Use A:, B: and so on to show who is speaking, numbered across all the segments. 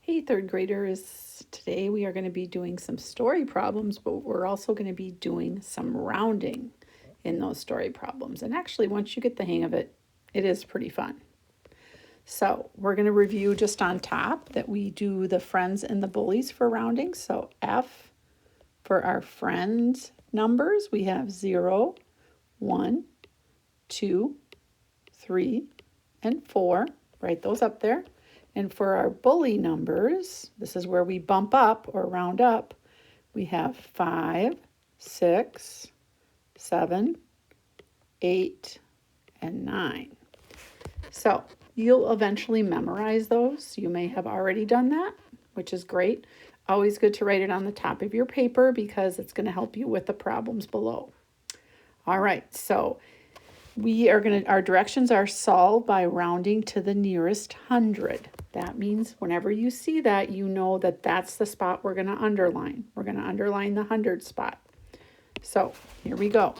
A: Hey, third graders. Today we are going to be doing some story problems, but we're also going to be doing some rounding in those story problems. And actually, once you get the hang of it, it is pretty fun. So we're going to review just on top that we do the friends and the bullies for rounding. So F for our friends numbers, we have 0, 1, 2, 3, and 4. Write those up there. And for our bully numbers, this is where we bump up or round up. We have 5, 6, 7, 8, and 9. So you'll eventually memorize those. You may have already done that, which is great. Always good to write it on the top of your paper because it's going to help you with the problems below. All right, so our directions are solve by rounding to the nearest 100. That means whenever you see that, you know that that's the spot we're going to underline. We're going to underline the 100 spot. So here we go.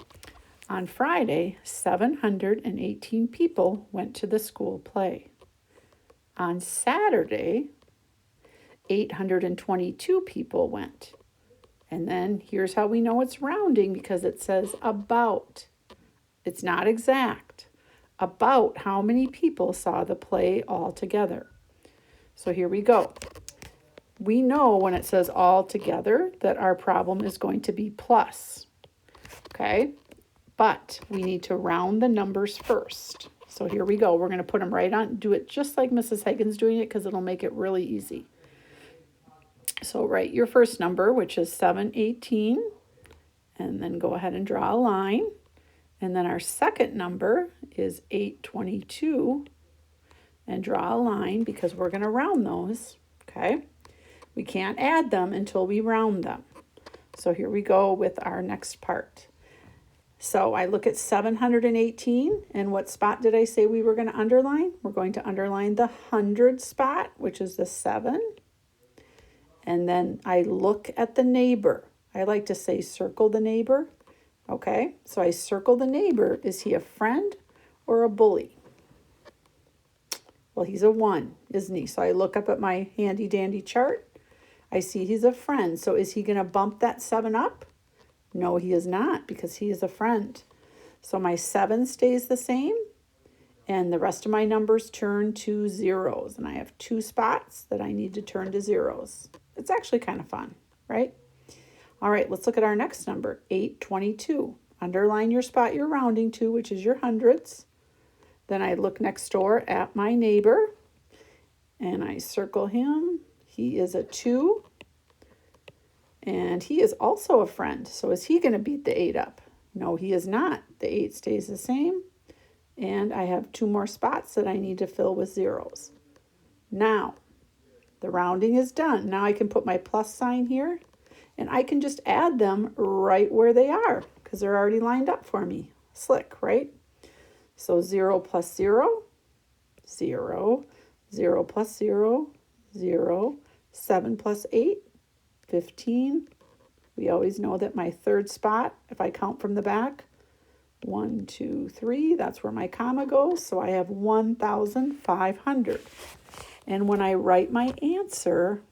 A: On Friday, 718 people went to the school play. On Saturday, 822 people went. And then here's how we know it's rounding because it says about. It's not exact. About how many people saw the play all together. So here we go. We know when it says all together that our problem is going to be plus. Okay? But we need to round the numbers first. So here we go. We're going to put them right on. Do it just like Mrs. Hagen's doing it because it'll make it really easy. So write your first number, which is 718, and then go ahead and draw a line. And then our second number is 822, and draw a line because we're going to round those, okay? We can't add them until we round them. So here we go with our next part. So I look at 718, and what spot did I say we were going to underline? We're going to underline the 100 spot, which is the 7. And then I look at the neighbor. I like to say circle the neighbor. Okay, so I circle the neighbor. Is he a friend or a bully? Well, he's a 1, isn't he? So I look up at my handy dandy chart. I see he's a friend. So is he going to bump that 7 up? No, he is not because he is a friend. So my 7 stays the same and the rest of my numbers turn to zeros. And I have 2 spots that I need to turn to zeros. It's actually kind of fun, right? All right, let's look at our next number, 822. Underline your spot you're rounding to, which is your hundreds. Then I look next door at my neighbor, and I circle him. He is a 2, and he is also a friend. So is he going to beat the 8 up? No, he is not. The 8 stays the same, and I have 2 more spots that I need to fill with zeros. Now, the rounding is done. Now I can put my plus sign here. And I can just add them right where they are because they're already lined up for me. Slick, right? So 0 plus 0, 0, 0 plus 0, 0, 7 plus 8, 15. We always know that my third spot, if I count from the back, 1, 2, 3, that's where my comma goes. So I have 1,500. And when I write my answer,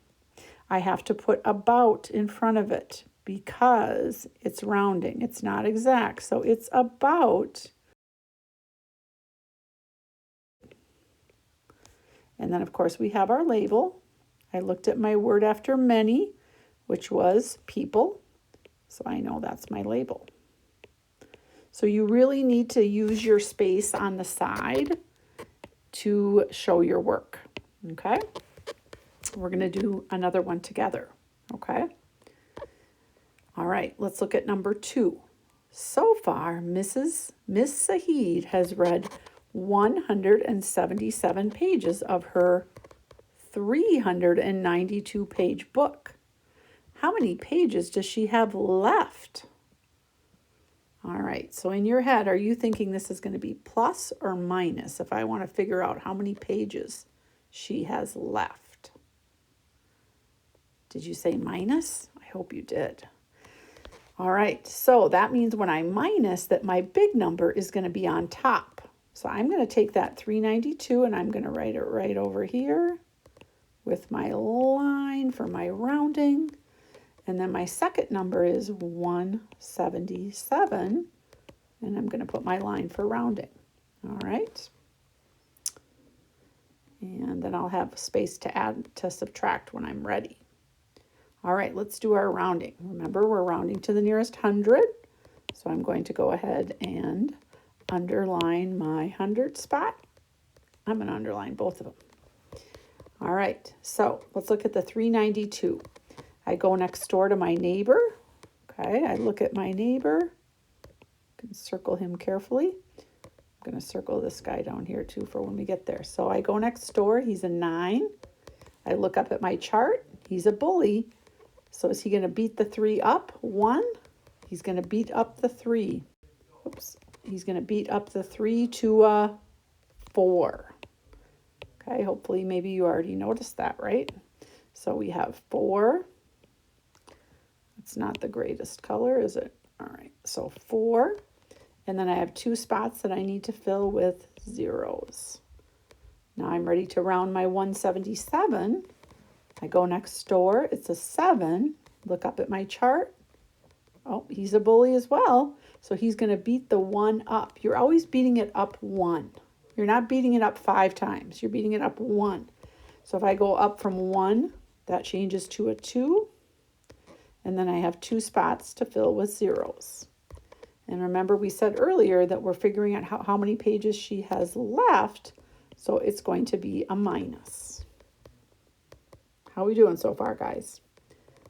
A: I have to put about in front of it because it's rounding. It's not exact. So it's about. And then, of course, we have our label. I looked at my word after many, which was people. So I know that's my label. So you really need to use your space on the side to show your work. Okay? We're going to do another one together, okay? All right, let's look at number 2. So far, Miss Saheed has read 177 pages of her 392-page book. How many pages does she have left? All right, so in your head, are you thinking this is going to be plus or minus if I want to figure out how many pages she has left? Did you say minus? I hope you did. All right, so that means when I minus that my big number is going to be on top. So I'm going to take that 392 and I'm going to write it right over here with my line for my rounding. And then my second number is 177. And I'm going to put my line for rounding. All right. And then I'll have space to add to subtract when I'm ready. All right, let's do our rounding. Remember, we're rounding to the nearest 100. So I'm going to go ahead and underline my 100 spot. I'm going to underline both of them. All right, so let's look at the 392. I go next door to my neighbor. Okay, I look at my neighbor. I can circle him carefully. I'm going to circle this guy down here too for when we get there. So I go next door. He's a 9. I look up at my chart. He's a bully. So is he going to beat the 3 up? 1. He's going to beat up the 3. Oops. He's going to beat up the 3 to 4. Okay, hopefully maybe you already noticed that, right? So we have 4. It's not the greatest color, is it? All right, so 4. And then I have 2 spots that I need to fill with zeros. Now I'm ready to round my 177. I go next door. It's a 7. Look up at my chart. Oh, he's a bully as well. So he's going to beat the 1 up. You're always beating it up 1. You're not beating it up 5 times. You're beating it up 1. So if I go up from 1, that changes to a 2. And then I have 2 spots to fill with zeros. And remember, we said earlier that we're figuring out how many pages she has left. So it's going to be a minus. How are we doing so far, guys?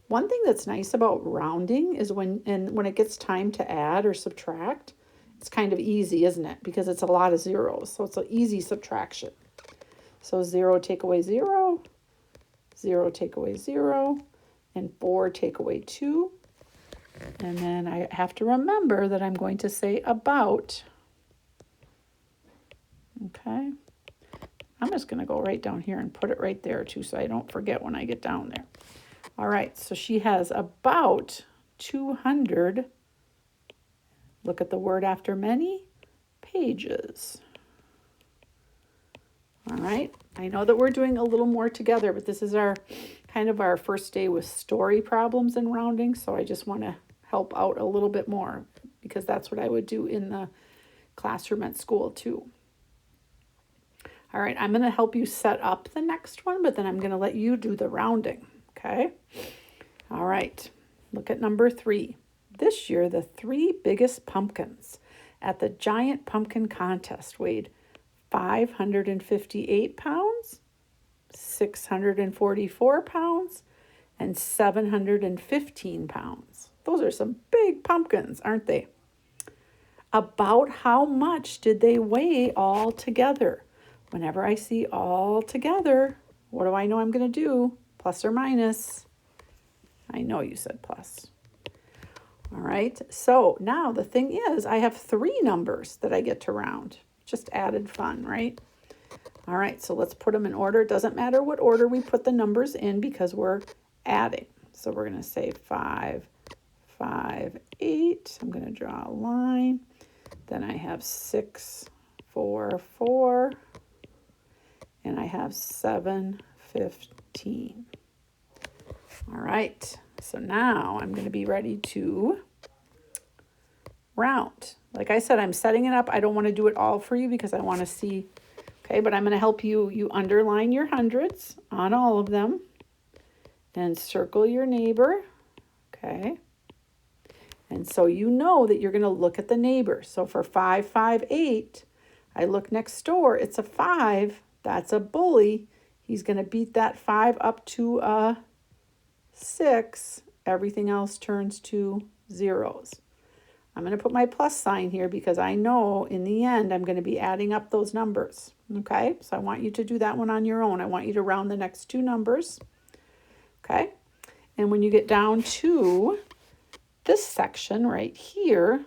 A: One thing that's nice about rounding is when it gets time to add or subtract, it's kind of easy, isn't it? Because it's a lot of zeros. So it's an easy subtraction. So 0 take away 0, 0 take away 0, and 4 take away 2. And then I have to remember that I'm going to say about. Okay. I'm just going to go right down here and put it right there too, so I don't forget when I get down there. All right, so she has about 200, look at the word after many, pages. All right, I know that we're doing a little more together, but this is our kind of our first day with story problems and rounding, so I just want to help out a little bit more because that's what I would do in the classroom at school too. All right, I'm going to help you set up the next one, but then I'm going to let you do the rounding, okay? All right, look at number 3. This year, the 3 biggest pumpkins at the giant pumpkin contest weighed 558 pounds, 644 pounds, and 715 pounds. Those are some big pumpkins, aren't they? About how much did they weigh all together? Whenever I see all together, what do I know I'm going to do? Plus or minus? I know you said plus. All right, so now the thing is, I have 3 numbers that I get to round. Just added fun, right? All right, so let's put them in order. It doesn't matter what order we put the numbers in because we're adding. So we're going to say 5, 5, 8. I'm going to draw a line. Then I have 6, 4, 4. And I have 7, 15. All right, so now I'm going to be ready to round. Like I said, I'm setting it up. I don't want to do it all for you because I want to see, okay, but I'm going to help you. You underline your hundreds on all of them and circle your neighbor, okay? And so you know that you're going to look at the neighbor. So for 5, 5, 8, I look next door. It's a 5. That's a bully. He's going to beat that 5 up to a 6. Everything else turns to zeros. I'm going to put my plus sign here because I know in the end I'm going to be adding up those numbers. Okay, so I want you to do that one on your own. I want you to round the next 2 numbers. Okay, and when you get down to this section right here,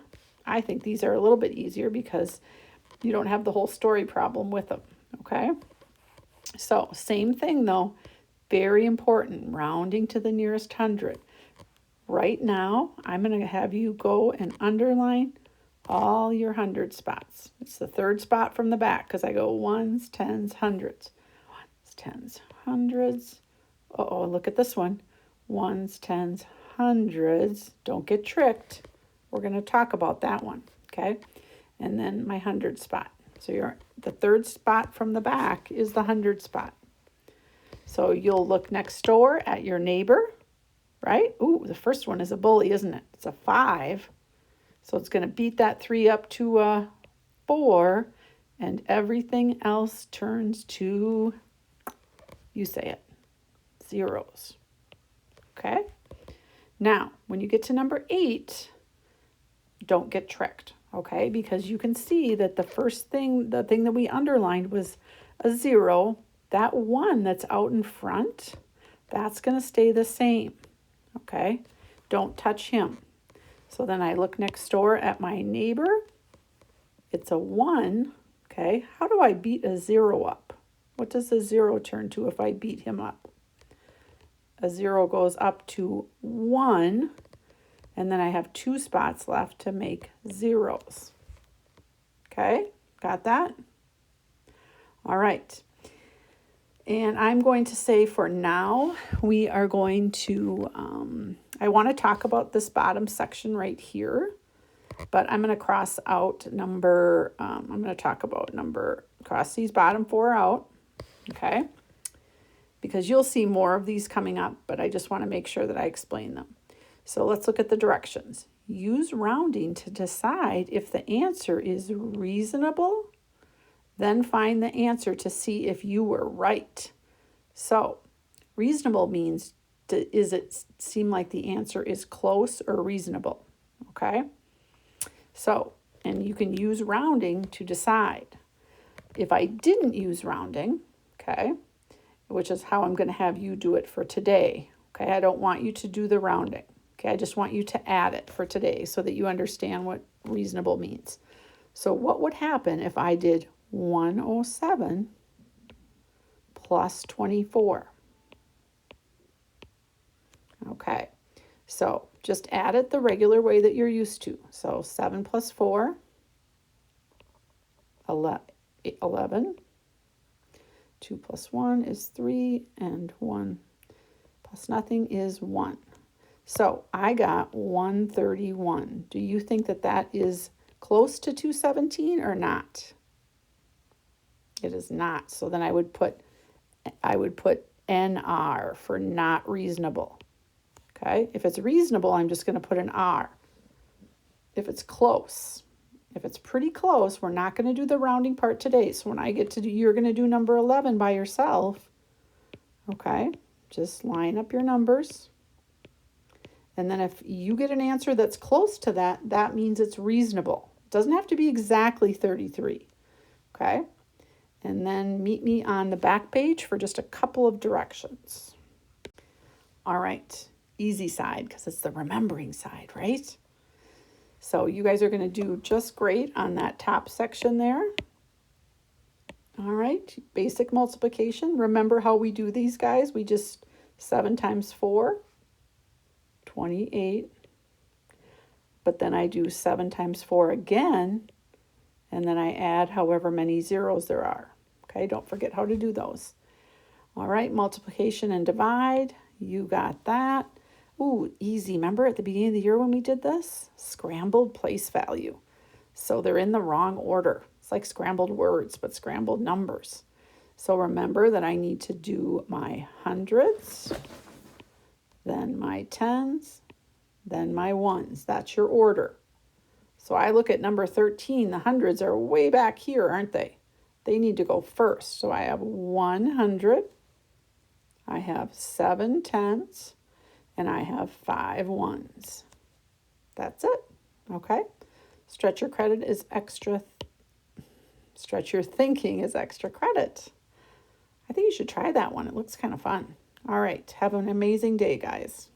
A: I think these are a little bit easier because you don't have the whole story problem with them. Okay, so same thing though, very important, rounding to the nearest 100. Right now, I'm going to have you go and underline all your 100 spots. It's the 3rd spot from the back because I go ones, tens, hundreds. Ones, tens, hundreds. Uh-oh, look at this one. Ones, tens, hundreds. Don't get tricked. We're going to talk about that one, okay? And then my 100 spot. So the third spot from the back is the 100 spot. So you'll look next door at your neighbor, right? Ooh, the first one is a bully, isn't it? It's a 5. So it's going to beat that 3 up to a 4, and everything else turns to, you say it, zeros. Okay? Now, when you get to number 8, don't get tricked, okay? Because you can see that the thing that we underlined was a 0. That 1 that's out in front, that's going to stay the same, okay? Don't touch him. So then I look next door at my neighbor. It's a 1, okay? How do I beat a 0 up? What does a 0 turn to if I beat him up? A 0 goes up to 1, and then I have 2 spots left to make zeros. Okay, got that? All right. And I'm going to say for now, we are going to, I want to talk about this bottom section right here, but I'm going to cross out I'm going to talk about cross these bottom 4 out, okay? Because you'll see more of these coming up, but I just want to make sure that I explain them. So let's look at the directions. Use rounding to decide if the answer is reasonable. Then find the answer to see if you were right. So reasonable means, does it seem like the answer is close or reasonable? Okay. So, and you can use rounding to decide. If I didn't use rounding, okay, which is how I'm going to have you do it for today. Okay, I don't want you to do the rounding. Okay, I just want you to add it for today so that you understand what reasonable means. So what would happen if I did 107 plus 24? Okay, so just add it the regular way that you're used to. So 7 plus 4, 11. 2 plus 1 is 3, and 1 plus nothing is 1. So I got 131. Do you think that that is close to 217 or not? It is not. So then I would put NR for not reasonable. Okay? If it's reasonable, I'm just going to put an R. If it's close, if it's pretty close, we're not going to do the rounding part today. So when I get to do, you're going to do number 11 by yourself. Okay? Just line up your numbers. And then if you get an answer that's close to that, that means it's reasonable. It doesn't have to be exactly 33. Okay? And then meet me on the back page for just a couple of directions. All right. Easy side, because it's the remembering side, right? So you guys are going to do just great on that top section there. All right. Basic multiplication. Remember how we do these, guys? We just 7 times 4, 28. But then I do 7 times 4 again, and then I add however many zeros there are. Okay, don't forget how to do those. All right, multiplication and divide. You got that. Ooh, easy. Remember at the beginning of the year when we did this? Scrambled place value. So they're in the wrong order. It's like scrambled words, but scrambled numbers. So remember that I need to do my hundreds, then my tens, then my ones. That's your order. So I look at number 13. The hundreds are way back here, aren't they? They need to go first. So I have 100. I have 7 tens. And I have 5 ones. That's it. Okay. Stretch your credit is extra. Stretch your thinking is extra credit. I think you should try that one. It looks kind of fun. All right. Have an amazing day, guys.